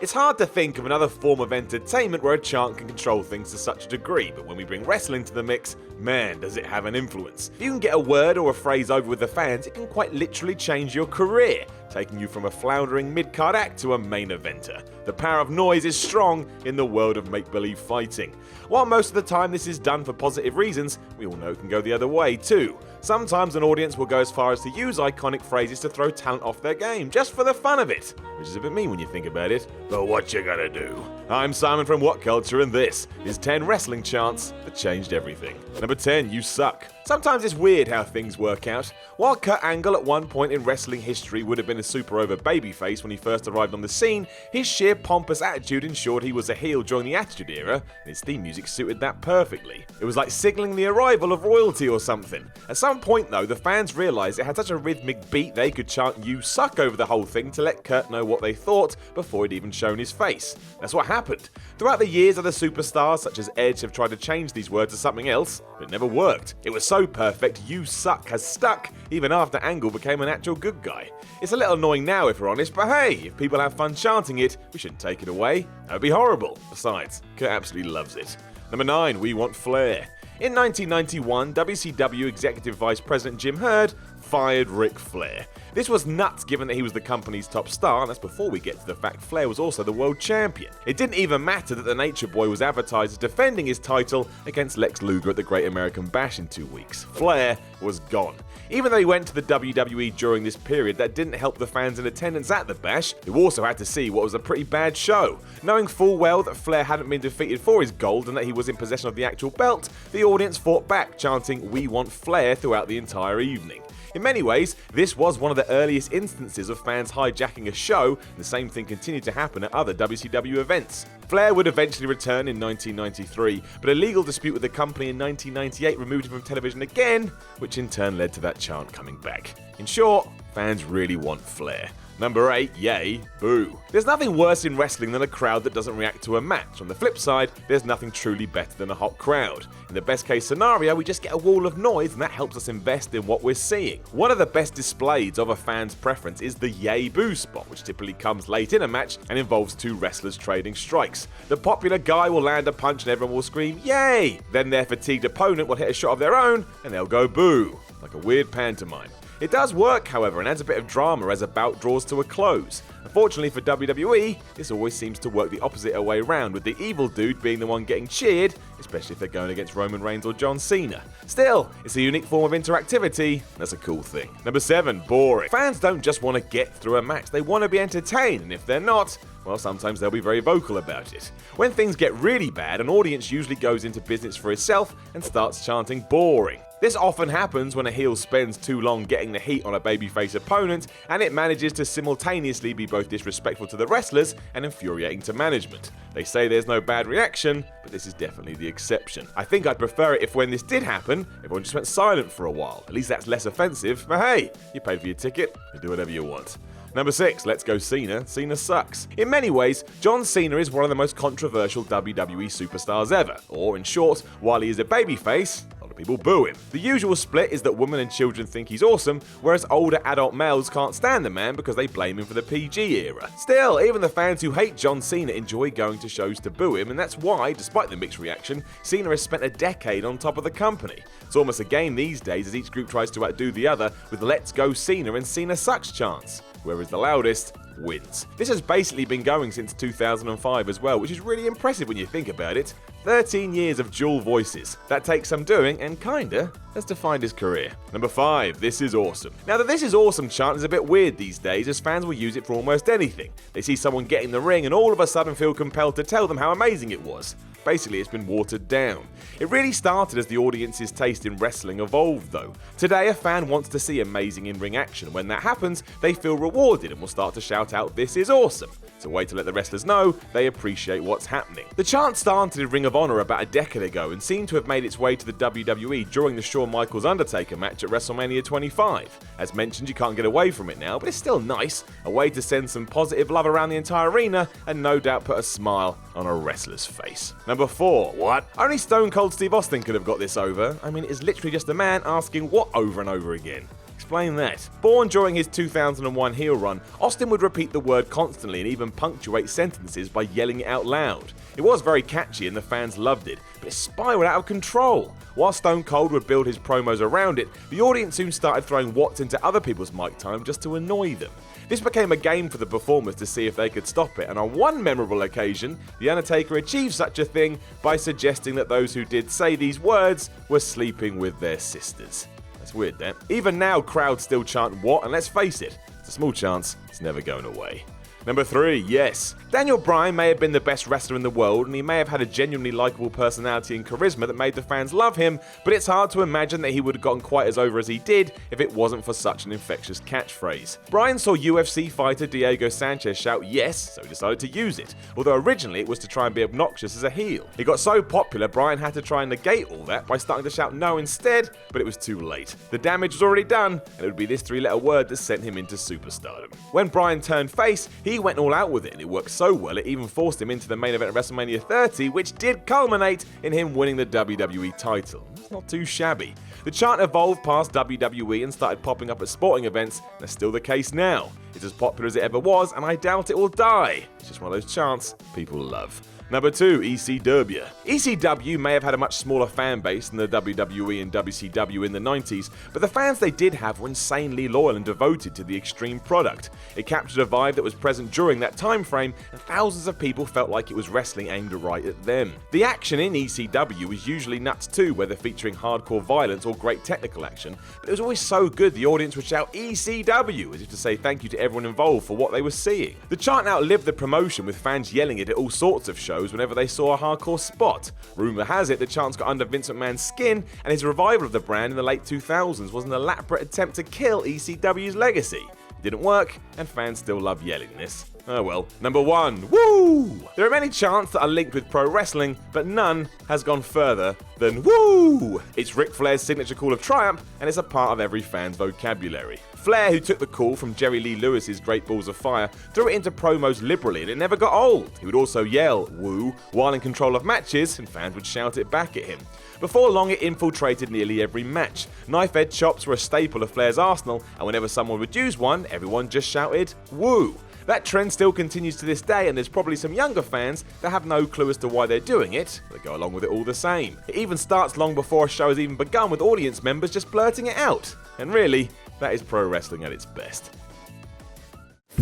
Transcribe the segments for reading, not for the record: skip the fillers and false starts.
It's hard to think of another form of entertainment where a chant can control things to such a degree, but when we bring wrestling to the mix, man, does it have an influence. If you can get a word or a phrase over with the fans, it can quite literally change your career, taking you from a floundering mid-card act to a main eventer. The power of noise is strong in the world of make-believe fighting. While most of the time this is done for positive reasons, we all know it can go the other way too. Sometimes an audience will go as far as to use iconic phrases to throw talent off their game, just for the fun of it. Which is a bit mean when you think about it, but what you gonna do? I'm Simon from What Culture, and this is 10 wrestling chants that changed everything. Number 10, you suck. Sometimes it's weird how things work out. While Kurt Angle at one point in wrestling history would have been a super over babyface when he first arrived on the scene, his sheer pompous attitude ensured he was a heel during the Attitude Era, and his theme music suited that perfectly. It was like signalling the arrival of royalty or something. At some point though, the fans realised it had such a rhythmic beat they could chant "you suck" over the whole thing to let Kurt know what they thought before he'd even shown his face. That's what happened. Throughout the years, other superstars such as Edge have tried to change these words to something else, but it never worked. It was so perfect, "you suck" has stuck even after Angle became an actual good guy. It's a little annoying now if we're honest, but hey, if people have fun chanting it, we shouldn't take it away. That would be horrible. Besides, Kurt absolutely loves it. Number 9, we want Flair. In 1991, WCW Executive Vice President Jim Herd fired Ric Flair. This was nuts given that he was the company's top star, and that's before we get to the fact Flair was also the world champion. It didn't even matter that the Nature Boy was advertised as defending his title against Lex Luger at the Great American Bash in 2 weeks. Flair was gone. Even though he went to the WWE during this period, that didn't help the fans in attendance at the Bash, who also had to see what was a pretty bad show. Knowing full well that Flair hadn't been defeated for his gold and that he was in possession of the actual belt, the audience fought back, chanting "We want Flair" throughout the entire evening. In many ways, this was one of the earliest instances of fans hijacking a show, and the same thing continued to happen at other WCW events. Flair would eventually return in 1993, but a legal dispute with the company in 1998 removed him from television again, which in turn led to that chant coming back. In short, fans really want Flair. Number 8, yay, boo. There's nothing worse in wrestling than a crowd that doesn't react to a match. On the flip side, there's nothing truly better than a hot crowd. In the best case scenario, we just get a wall of noise and that helps us invest in what we're seeing. One of the best displays of a fan's preference is the yay boo spot, which typically comes late in a match and involves two wrestlers trading strikes. The popular guy will land a punch and everyone will scream yay! Then their fatigued opponent will hit a shot of their own and they'll go boo, like a weird pantomime. It does work, however, and adds a bit of drama as a bout draws to a close. Unfortunately for WWE, this always seems to work the opposite way around, with the evil dude being the one getting cheered, especially if they're going against Roman Reigns or John Cena. Still, it's a unique form of interactivity, that's a cool thing. Number 7, boring. Fans don't just want to get through a match, they want to be entertained, and if they're not, well, sometimes they'll be very vocal about it. When things get really bad, an audience usually goes into business for itself and starts chanting boring. This often happens when a heel spends too long getting the heat on a babyface opponent, and it manages to simultaneously be both disrespectful to the wrestlers and infuriating to management. They say there's no bad reaction, but this is definitely the exception. I think I'd prefer it if when this did happen, everyone just went silent for a while. At least that's less offensive, but hey, you paid for your ticket, you do whatever you want. Number 6, let's go Cena. Cena sucks. In many ways, John Cena is one of the most controversial WWE superstars ever. Or in short, while he is a babyface, a lot of people boo him. The usual split is that women and children think he's awesome, whereas older adult males can't stand the man because they blame him for the PG era. Still, even the fans who hate John Cena enjoy going to shows to boo him, and that's why, despite the mixed reaction, Cena has spent a decade on top of the company. It's almost a game these days as each group tries to outdo the other with "Let's go Cena" and "Cena sucks" chants. Whoever is the loudest wins. This has basically been going since 2005 as well, which is really impressive when you think about it. 13 years of dual voices. That takes some doing and kinda has defined his career. Number 5, this is awesome. Now the "this is awesome" chant is a bit weird these days as fans will use it for almost anything. They see someone get in the ring and all of a sudden feel compelled to tell them how amazing it was. Basically, it's been watered down. It really started as the audience's taste in wrestling evolved though. Today, a fan wants to see amazing in-ring action. When that happens, they feel rewarded and will start to shout out "this is awesome." It's a way to let the wrestlers know they appreciate what's happening. The chant started in Ring of Honor about a decade ago and seemed to have made its way to the WWE during the Shawn Michaels Undertaker match at WrestleMania 25. As mentioned, you can't get away from it now, but it's still nice. A way to send some positive love around the entire arena and no doubt put a smile on a wrestler's face. Number 4, what? Only Stone Cold Steve Austin could have got this over. I mean, it's literally just a man asking what over and over again. explain that. Born during his 2001 heel run, Austin would repeat the word constantly and even punctuate sentences by yelling it out loud. It was very catchy and the fans loved it, but it spiraled out of control. While Stone Cold would build his promos around it, the audience soon started throwing Watts into other people's mic time just to annoy them. This became a game for the performers to see if they could stop it, and on one memorable occasion, The Undertaker achieved such a thing by suggesting that those who did say these words were sleeping with their sisters. That's weird, that. Even now, crowds still chant "what," and let's face it, it's a small chance it's never going away. Number 3, yes. Daniel Bryan may have been the best wrestler in the world, and he may have had a genuinely likeable personality and charisma that made the fans love him, but it's hard to imagine that he would have gotten quite as over as he did if it wasn't for such an infectious catchphrase. Bryan saw UFC fighter Diego Sanchez shout yes, so he decided to use it, although originally it was to try and be obnoxious as a heel. It got so popular, Bryan had to try and negate all that by starting to shout no instead, but it was too late. The damage was already done, and it would be this 3-letter word that sent him into superstardom. When Bryan turned face, he went all out with it, and it worked so well it even forced him into the main event of WrestleMania 30, which did culminate in him winning the WWE title. It's not too shabby. The chant evolved past WWE and started popping up at sporting events, and that's still the case now. It's as popular as it ever was, and I doubt it will die. It's just one of those chants people love. Number 2, ECW. ECW may have had a much smaller fan base than the WWE and WCW in the 90s, but the fans they did have were insanely loyal and devoted to the Extreme product. It captured a vibe that was present during that time frame, and thousands of people felt like it was wrestling aimed right at them. The action in ECW was usually nuts too, whether featuring hardcore violence or great technical action, but it was always so good the audience would shout ECW as if to say thank you to everyone involved for what they were seeing. The chant outlived the promotion, with fans yelling it at all sorts of shows whenever they saw a hardcore spot. Rumour has it the chants got under Vince McMahon's skin, and his revival of the brand in the late 2000s was an elaborate attempt to kill ECW's legacy. It didn't work, and fans still love yelling this. Oh well. Number 1, Woo! There are many chants that are linked with pro wrestling, but none has gone further than Woo! It's Ric Flair's signature call of triumph, and it's a part of every fan's vocabulary. Flair, who took the call from Jerry Lee Lewis's Great Balls of Fire, threw it into promos liberally, and it never got old. He would also yell "Woo" while in control of matches, and fans would shout it back at him. Before long, it infiltrated nearly every match. Knife-edge chops were a staple of Flair's arsenal, and whenever someone would use one, everyone just shouted "Woo." That trend still continues to this day, and there's probably some younger fans that have no clue as to why they're doing it, but they go along with it all the same. It even starts long before a show has even begun, with audience members just blurting it out. And really, that is pro wrestling at its best.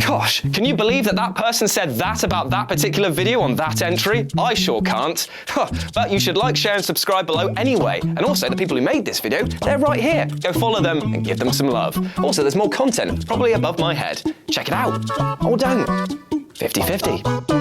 Gosh, can you believe that person said that about that particular video on that entry? I sure can't. But you should like, share and subscribe below anyway. And also, the people who made this video, they're right here. Go follow them and give them some love. Also, there's more content, probably above my head. Check it out. Or don't. 50-50.